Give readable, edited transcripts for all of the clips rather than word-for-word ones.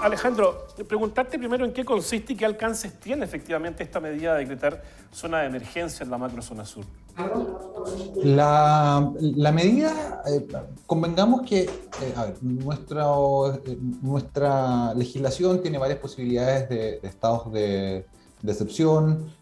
Alejandro, preguntarte primero en qué consiste y qué alcances tiene efectivamente esta medida de decretar zona de emergencia en la macrozona sur. La medida, convengamos que a ver, nuestra legislación tiene varias posibilidades de estados de excepción,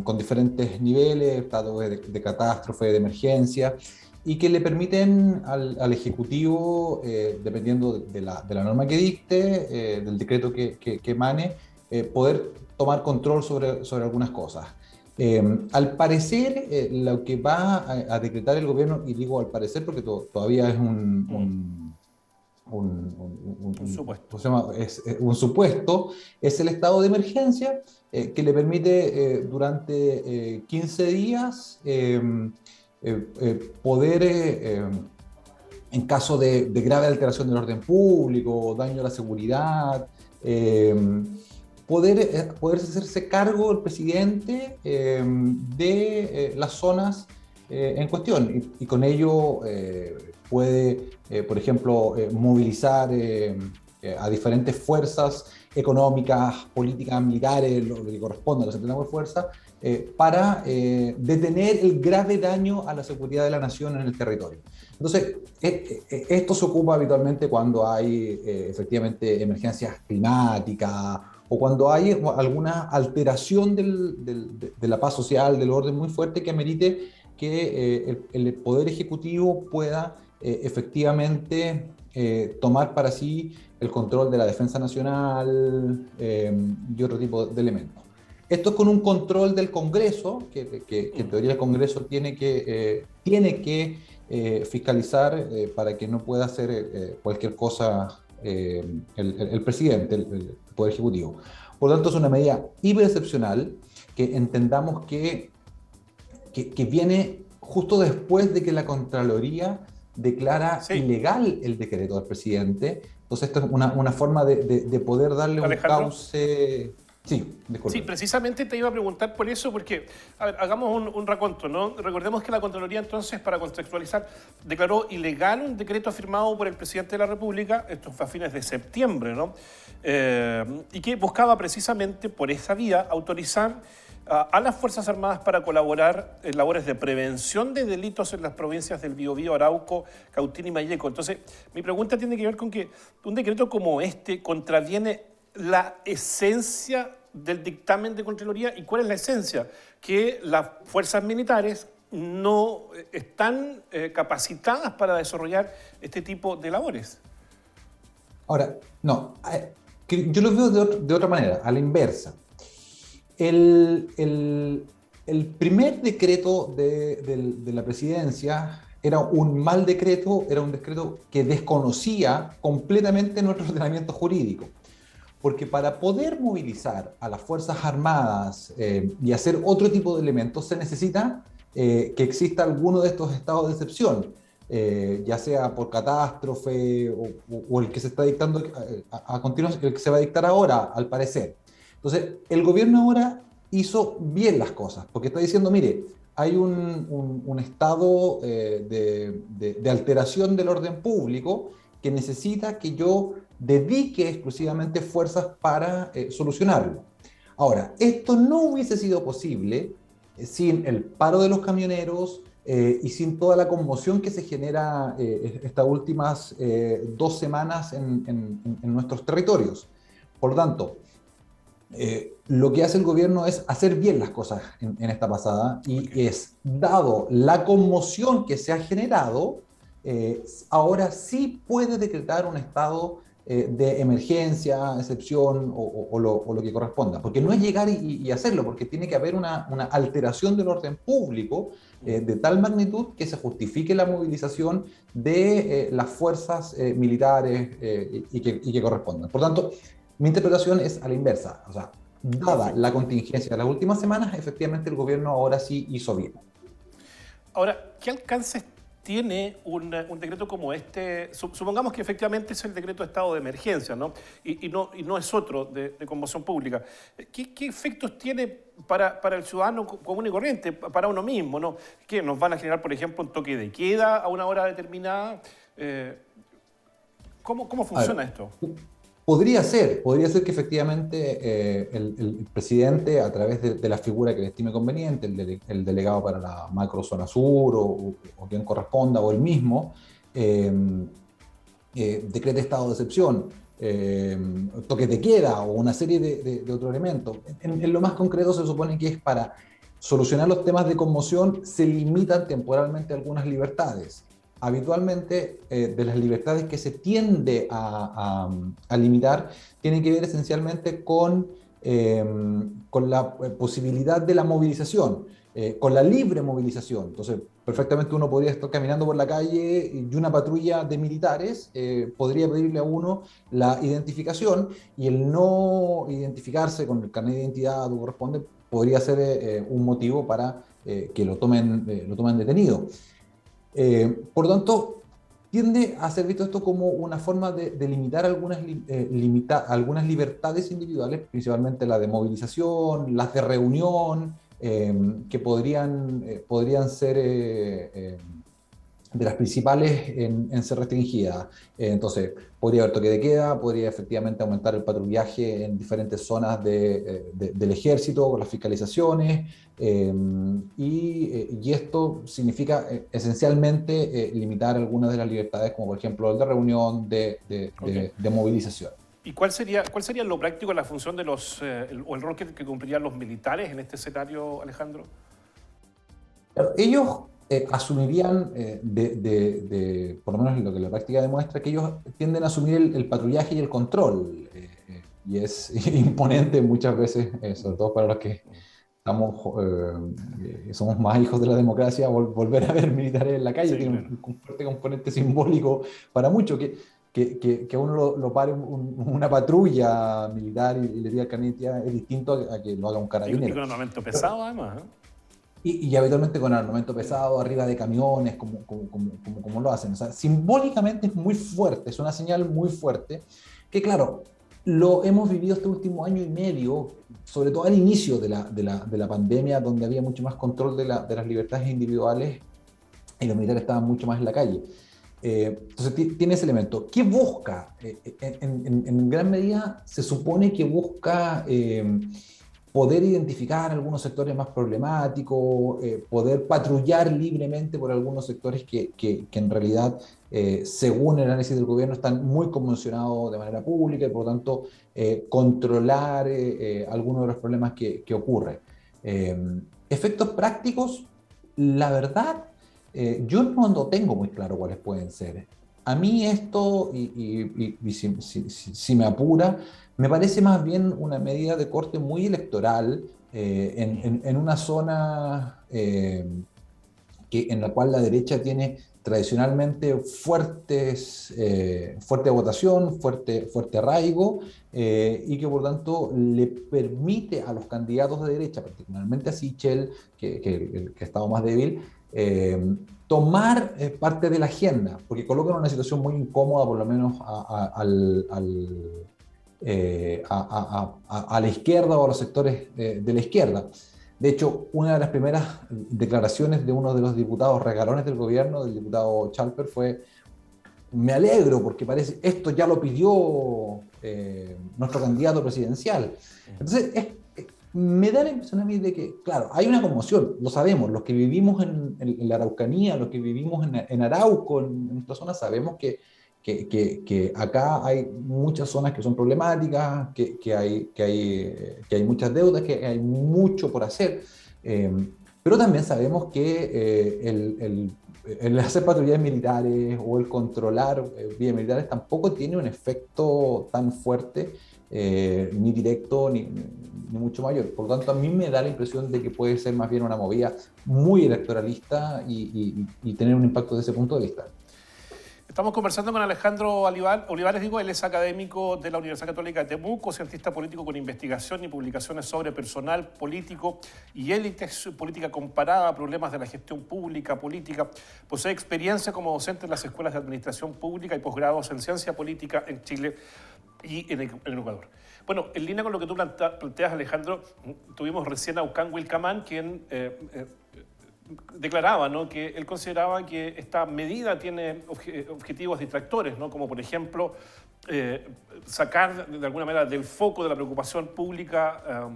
con diferentes niveles, estados de catástrofe, de emergencia, y que le permiten al Ejecutivo, dependiendo de la norma que dicte, del decreto que emane, poder tomar control sobre algunas cosas. Al parecer, lo que va a decretar el gobierno, y digo al parecer porque todavía es Un supuesto. ¿cómo se llama? Es un supuesto, es el estado de emergencia que le permite durante 15 días poder, en caso de grave alteración del orden público, daño a la seguridad, poderse hacerse cargo el presidente de las zonas en cuestión y con ello puede, por ejemplo, movilizar a diferentes fuerzas económicas, políticas, militares, lo que corresponda a los entendamos de fuerza, para detener el grave daño a la seguridad de la nación en el territorio. Entonces, esto se ocupa habitualmente cuando hay efectivamente emergencias climáticas o cuando hay alguna alteración de la paz social, del orden muy fuerte que amerite que el Poder Ejecutivo pueda efectivamente tomar para sí el control de la defensa nacional y otro tipo de elementos. Esto es con un control del Congreso, que en teoría el Congreso tiene que fiscalizar para que no pueda hacer cualquier cosa el presidente, el Poder Ejecutivo. Por lo tanto, es una medida hiperexcepcional que entendamos que viene justo después de que la Contraloría declara ilegal el decreto del presidente. Entonces, esto es una forma de poder darle un cauce. Sí, disculpe. Sí, precisamente te iba a preguntar por eso, porque, a ver, hagamos un raconto, ¿no? Recordemos que la Contraloría, entonces, para contextualizar, declaró ilegal un decreto firmado por el presidente de la República, esto fue a fines de septiembre, ¿no? Y que buscaba precisamente por esa vía autorizar a las Fuerzas Armadas para colaborar en labores de prevención de delitos en las provincias del Biobío, Arauco, Cautín y Malleco. Entonces, mi pregunta tiene que ver con que un decreto como este contraviene la esencia del dictamen de Contraloría. ¿Y cuál es la esencia? Que las fuerzas militares no están capacitadas para desarrollar este tipo de labores. Ahora, no, yo lo veo de otra manera, a la inversa. El primer decreto de la presidencia era un mal decreto, era un decreto que desconocía completamente nuestro ordenamiento jurídico. Porque para poder movilizar a las Fuerzas Armadas y hacer otro tipo de elementos, se necesita que exista alguno de estos estados de excepción, ya sea por catástrofe o el que se está dictando a continuación, el que se va a dictar ahora, al parecer. Entonces, el gobierno ahora hizo bien las cosas, porque está diciendo, mire, hay un estado de alteración del orden público que necesita que yo dedique exclusivamente fuerzas para solucionarlo. Ahora, esto no hubiese sido posible sin el paro de los camioneros y sin toda la conmoción que se genera estas últimas 2 semanas en nuestros territorios. Por lo tanto, lo que hace el gobierno es hacer bien las cosas en esta pasada y es, dado la conmoción que se ha generado, ahora sí puede decretar un estado de emergencia, excepción o lo que corresponda. Porque no es llegar y hacerlo, porque tiene que haber una alteración del orden público de tal magnitud que se justifique la movilización de las fuerzas militares y que correspondan. Por tanto, mi interpretación es a la inversa. O sea, dada la contingencia de las últimas semanas, efectivamente el gobierno ahora sí hizo bien. Ahora, ¿qué alcances tiene un decreto como este? Supongamos que efectivamente es el decreto de estado de emergencia, ¿no? Y no es otro de conmoción pública. ¿Qué efectos tiene para el ciudadano común y corriente, para uno mismo, ¿no? ¿Qué nos van a generar, por ejemplo, un toque de queda a una hora determinada? ¿Cómo funciona esto? Podría ser que efectivamente el presidente, a través de la figura que le estime conveniente, el delegado para la macrozona sur o quien corresponda, o el mismo, eh, decrete estado de excepción, toque de queda o una serie de otros elementos. En lo más concreto se supone que es para solucionar los temas de conmoción, se limitan temporalmente algunas libertades. Habitualmente, de las libertades que se tiende a limitar, tienen que ver esencialmente con la posibilidad de la movilización, con la libre movilización. Entonces, perfectamente uno podría estar caminando por la calle y una patrulla de militares podría pedirle a uno la identificación, y el no identificarse con el carnet de identidad o corresponde podría ser un motivo para que lo tomen detenido. Por lo tanto, tiende a ser visto esto como una forma de limitar algunas libertades individuales, principalmente la de movilización, las de reunión, que podrían ser de las principales en ser restringidas. Entonces, podría haber toque de queda, podría efectivamente aumentar el patrullaje en diferentes zonas del ejército, con las fiscalizaciones, y esto significa esencialmente limitar algunas de las libertades, como por ejemplo el de reunión, Okay. de movilización. ¿Y cuál sería en lo práctico la función de o el rol que cumplirían los militares en este escenario, Alejandro? Claro, ellos asumirían, por lo menos lo que la práctica demuestra, que ellos tienden a asumir el patrullaje y el control, y es imponente muchas veces, sobre todo para los que somos más hijos de la democracia, volver a ver militares en la calle. Sí, Tiene claro. un fuerte componente simbólico para muchos, que a uno lo pare una patrulla militar y le diga carnitia es distinto a que lo haga un Y carabinero. con armamento pesado, además, ¿eh? Y habitualmente con armamento pesado, arriba de camiones, como lo hacen. O sea, simbólicamente es muy fuerte, es una señal muy fuerte, que claro, lo hemos vivido este último año y medio, sobre todo al inicio de la pandemia, donde había mucho más control de las libertades individuales y los militares estaban mucho más en la calle. Entonces tiene ese elemento. ¿Qué busca? En gran medida se supone que busca poder identificar algunos sectores más problemáticos, poder patrullar libremente por algunos sectores que en realidad, según el análisis del gobierno, están muy conmocionados de manera pública, y por lo tanto controlar algunos de los problemas que ocurren. Efectos prácticos, la verdad, yo no tengo muy claro cuáles pueden ser. A mí esto, y si me apura, me parece más bien una medida de corte muy electoral, en una zona en la cual la derecha tiene tradicionalmente fuerte votación, fuerte arraigo, y que por tanto le permite a los candidatos de derecha, particularmente a Sichel, que ha estado más débil, tomar parte de la agenda, porque colocan una situación muy incómoda, por lo menos a la izquierda o a los sectores de la izquierda. De hecho, una de las primeras declaraciones de uno de los diputados regalones del gobierno, del diputado Chalper, fue: me alegro porque parece esto ya lo pidió nuestro candidato presidencial. Entonces, me da la impresión a mí de que, claro, hay una conmoción, lo sabemos, los que vivimos en la Araucanía, los que vivimos en Arauco, en nuestra zona, sabemos que acá hay muchas zonas que son problemáticas, que hay muchas deudas, que hay mucho por hacer. Pero también sabemos que el hacer patrullas militares o el controlar vías militares tampoco tiene un efecto tan fuerte, ni directo, ni mucho mayor. Por lo tanto, a mí me da la impresión de que puede ser más bien una movida muy electoralista y tener un impacto desde ese punto de vista. Estamos conversando con Alejandro Olivares, él es académico de la Universidad Católica de Temuco, cientista político con investigación y publicaciones sobre personal político y élites, política comparada, problemas de la gestión pública, política. Posee experiencia como docente en las escuelas de administración pública y posgrados en ciencia política en Chile y en Ecuador. Bueno, en línea con lo que tú planteas, Alejandro, tuvimos recién a Ucán Wilcamán, quien declaraba, ¿no?, que él consideraba que esta medida tiene objetivos distractores, ¿no?, como por ejemplo sacar de alguna manera del foco de la preocupación pública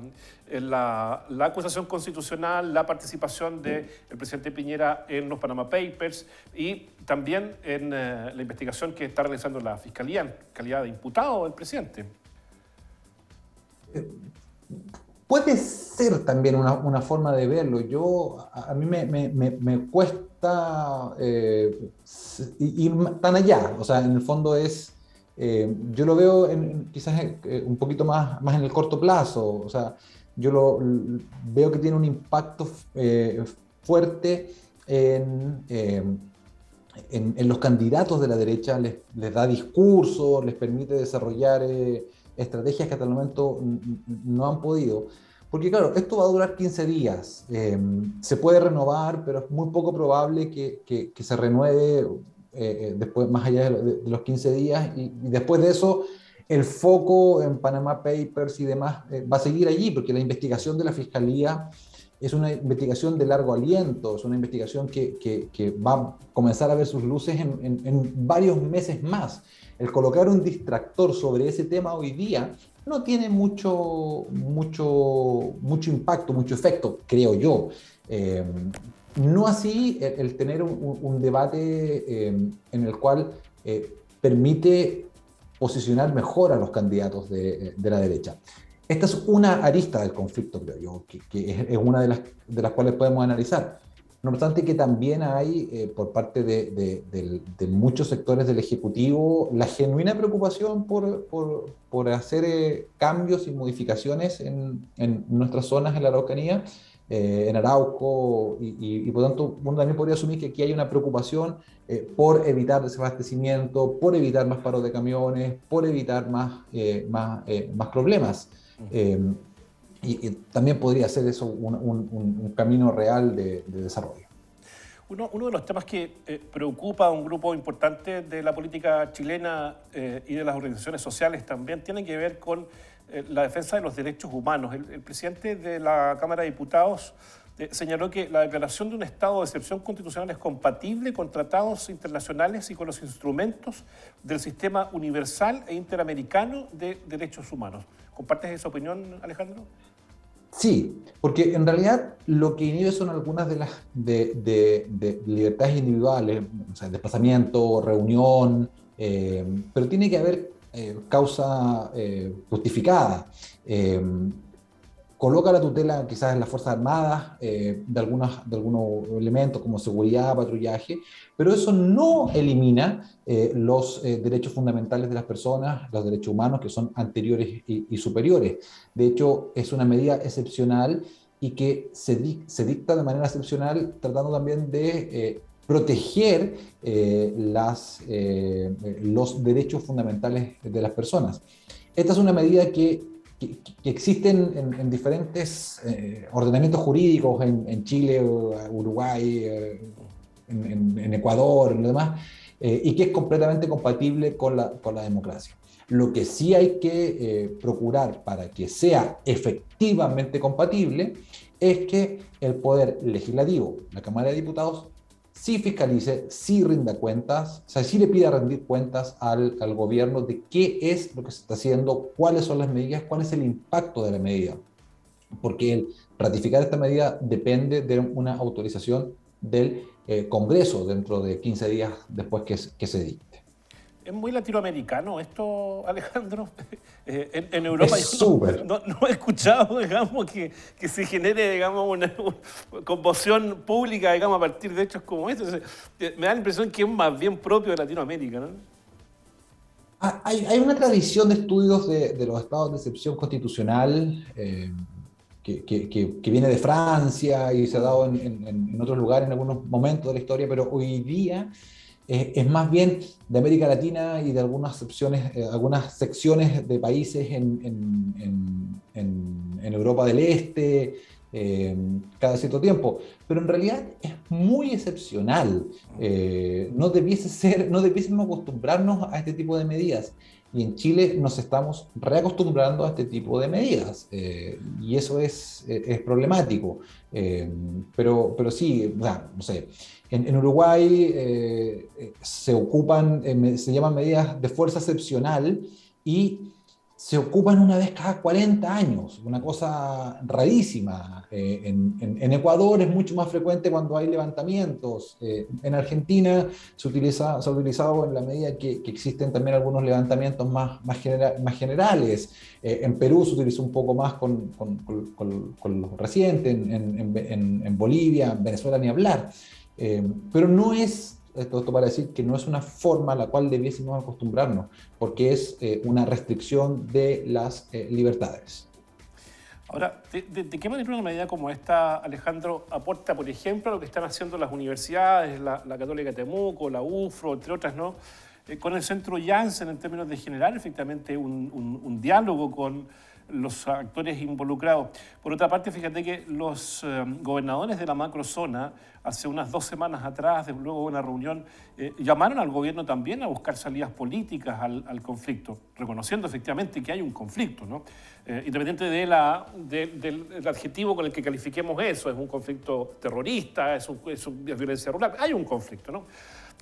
la acusación constitucional, la participación del presidente Piñera en los Panama Papers y también en la investigación que está realizando la Fiscalía en calidad de imputado del presidente. Puede ser también una forma de verlo. A mí me cuesta ir tan allá. O sea, en el fondo yo lo veo quizás un poquito más en el corto plazo. O sea, veo que tiene un impacto fuerte en los candidatos de la derecha, les da discurso, les permite desarrollar estrategias que hasta el momento no han podido. Porque claro, esto va a durar 15 días. Se puede renovar, pero es muy poco probable que se renueve después, más allá de los 15 días. Y después de eso, el foco en Panama Papers y demás va a seguir allí, porque la investigación de la Fiscalía es una investigación de largo aliento, es una investigación que va a comenzar a ver sus luces en varios meses más. El colocar un distractor sobre ese tema hoy día no tiene mucho impacto, mucho efecto, creo yo. No así el tener un debate en el cual permite posicionar mejor a los candidatos de la derecha. Esta es una arista del conflicto, creo yo, que es una de las cuales podemos analizar. No obstante que también hay, por parte de muchos sectores del Ejecutivo, la genuina preocupación por hacer cambios y modificaciones en nuestras zonas, en la Araucanía, en Arauco, y por tanto uno también podría asumir que aquí hay una preocupación por evitar desabastecimiento, por evitar más paros de camiones, por evitar más problemas. Y también podría ser eso un camino real de desarrollo. Uno de los temas que preocupa a un grupo importante de la política chilena y de las organizaciones sociales también tiene que ver con la defensa de los derechos humanos. El presidente de la Cámara de Diputados señaló que la declaración de un estado de excepción constitucional es compatible con tratados internacionales y con los instrumentos del sistema universal e interamericano de derechos humanos. ¿Compartes esa opinión, Alejandro? Sí, porque en realidad lo que inhibe son algunas de las libertades individuales, o sea, desplazamiento, reunión, pero tiene que haber causa justificada. Coloca la tutela quizás en las Fuerzas Armadas de algunos elementos como seguridad, patrullaje, pero eso no elimina los derechos fundamentales de las personas, los derechos humanos que son anteriores y superiores. De hecho, es una medida excepcional y que se dicta de manera excepcional tratando también de proteger los derechos fundamentales de las personas. Esta es una medida que existen en diferentes ordenamientos jurídicos en Chile, Uruguay, en Ecuador, en lo demás, y que es completamente compatible con la democracia. Lo que sí hay que procurar para que sea efectivamente compatible es que el Poder Legislativo, la Cámara de Diputados, sí fiscalice, sí rinda cuentas, o sea, sí le pida rendir cuentas al gobierno de qué es lo que se está haciendo, cuáles son las medidas, cuál es el impacto de la medida. Porque el ratificar esta medida depende de una autorización del Congreso dentro de 15 días después que se dicte. ¿Es muy latinoamericano esto, Alejandro? En Europa es yo no he escuchado, digamos, que se genere, digamos, una conmoción pública, digamos, a partir de hechos como estos. Me da la impresión que es más bien propio de Latinoamérica, ¿no? Hay una tradición de estudios de los estados de excepción constitucional que viene de Francia y se ha dado en otros lugares en algunos momentos de la historia, pero hoy día es más bien de América Latina y de algunas secciones de países en Europa del Este, cada cierto tiempo, pero en realidad es muy excepcional. No debiésemos acostumbrarnos a este tipo de medidas. Y en Chile nos estamos reacostumbrando a este tipo de medidas, y eso es problemático. Pero sí, o sea, no sé, en Uruguay se llaman medidas de fuerza excepcional y se ocupan una vez cada 40 años, una cosa rarísima. En Ecuador es mucho más frecuente cuando hay levantamientos. En Argentina se ha utilizado en la medida que existen también algunos levantamientos más generales. En Perú se utilizó un poco más con lo reciente, en Bolivia, en Venezuela ni hablar. Pero no es, esto para decir que no es una forma a la cual debiésemos acostumbrarnos, porque es una restricción de las libertades. Ahora, ¿de qué manera una medida como esta, Alejandro, aporta, por ejemplo, a lo que están haciendo las universidades, la Católica de Temuco, la UFRO, entre otras, ¿no? Con el Centro Janssen, en términos de generar efectivamente un diálogo con los actores involucrados? Por otra parte, fíjate que los gobernadores de la macrozona, hace unas 2 semanas atrás, luego de una reunión, llamaron al gobierno también a buscar salidas políticas al conflicto, reconociendo efectivamente que hay un conflicto, ¿no? Independiente del adjetivo con el que califiquemos eso, es un conflicto terrorista, es violencia rural, hay un conflicto, ¿no?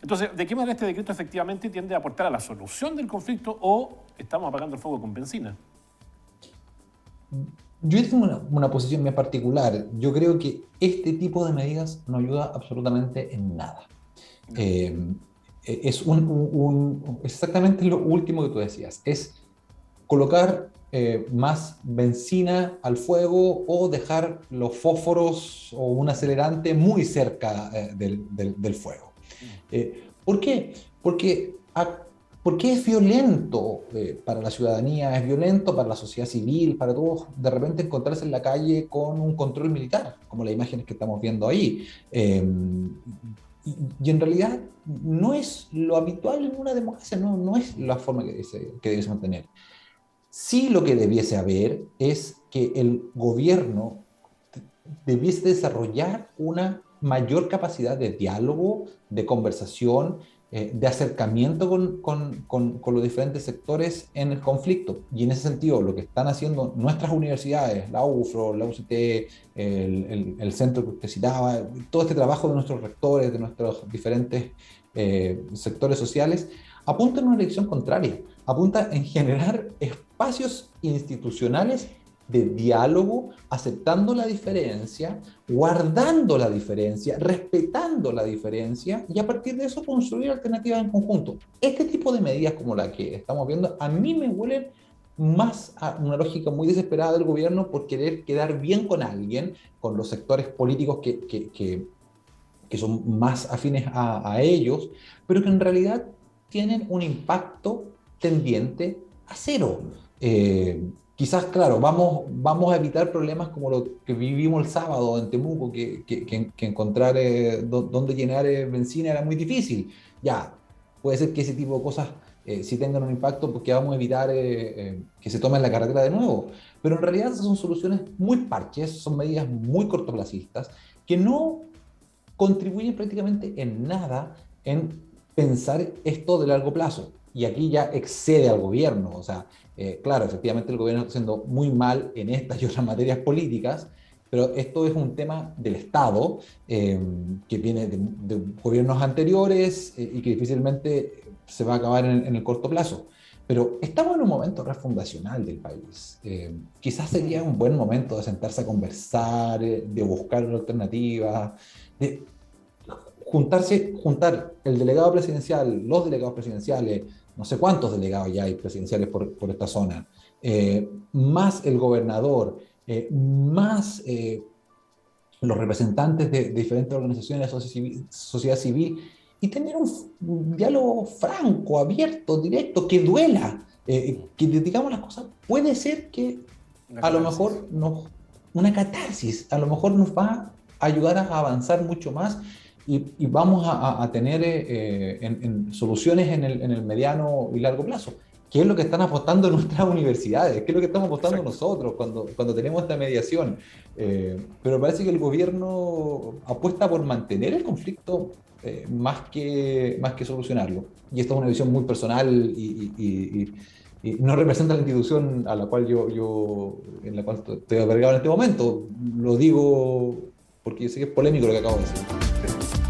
Entonces, ¿de qué manera este decreto efectivamente tiende a aportar a la solución del conflicto o estamos apagando el fuego con benzina? Yo tengo una posición bien particular. Yo creo que este tipo de medidas no ayuda absolutamente en nada. Eh, es exactamente lo último que tú decías, es colocar más benzina al fuego o dejar los fósforos o un acelerante muy cerca del fuego. ¿Por qué? Porque, porque es violento para la ciudadanía, es violento para la sociedad civil, para todos, de repente encontrarse en la calle con un control militar, como las imágenes que estamos viendo ahí. Y en realidad no es lo habitual en una democracia, no es la forma que debe mantener. Sí, lo que debiese haber es que el gobierno debiese desarrollar una mayor capacidad de diálogo, de conversación, de acercamiento con los diferentes sectores en el conflicto. Y en ese sentido, lo que están haciendo nuestras universidades, la UFRO, la UCT, el centro que usted citaba, todo este trabajo de nuestros rectores, de nuestros diferentes sectores sociales, apunta en una dirección contraria, apunta en generar espacios institucionales de diálogo, aceptando la diferencia, guardando la diferencia, respetando la diferencia y a partir de eso construir alternativas en conjunto. Este tipo de medidas como la que estamos viendo a mí me huelen más a una lógica muy desesperada del gobierno por querer quedar bien con alguien, con los sectores políticos que son más afines a ellos, pero que en realidad tienen un impacto tendiente a cero. Quizás, claro, vamos a evitar problemas como lo que vivimos el sábado en Temuco, que encontrar dónde llenar benzina era muy difícil. Ya, puede ser que ese tipo de cosas sí tengan un impacto porque vamos a evitar que se tomen la carretera de nuevo. Pero en realidad son soluciones muy parches, son medidas muy cortoplacistas que no contribuyen prácticamente en nada en pensar esto de largo plazo. Y aquí ya excede al gobierno. O sea, claro, efectivamente el gobierno está haciendo muy mal en estas y otras materias políticas, pero esto es un tema del Estado que viene de gobiernos anteriores y que difícilmente se va a acabar en el corto plazo. Pero estamos en un momento refundacional del país. Quizás sería un buen momento de sentarse a conversar, de buscar una alternativa, de juntar el delegado presidencial, los delegados presidenciales, no sé cuántos delegados ya hay presidenciales por esta zona, más el gobernador, más los representantes de diferentes organizaciones de la sociedad civil, y tener un diálogo franco, abierto, directo, que duela, que digamos las cosas. Puede ser que a lo mejor una catarsis, a lo mejor nos va a ayudar a avanzar mucho más y vamos a tener en soluciones en el mediano y largo plazo. ¿Qué es lo que están apostando nuestras universidades? ¿Qué es lo que estamos apostando Exacto. nosotros cuando tenemos esta mediación? Pero parece que el gobierno apuesta por mantener el conflicto más que solucionarlo. Y esta es una visión muy personal y no representa la institución a la cual en la cual estoy albergado en este momento. Lo digo porque sé que es polémico lo que acabo de decir.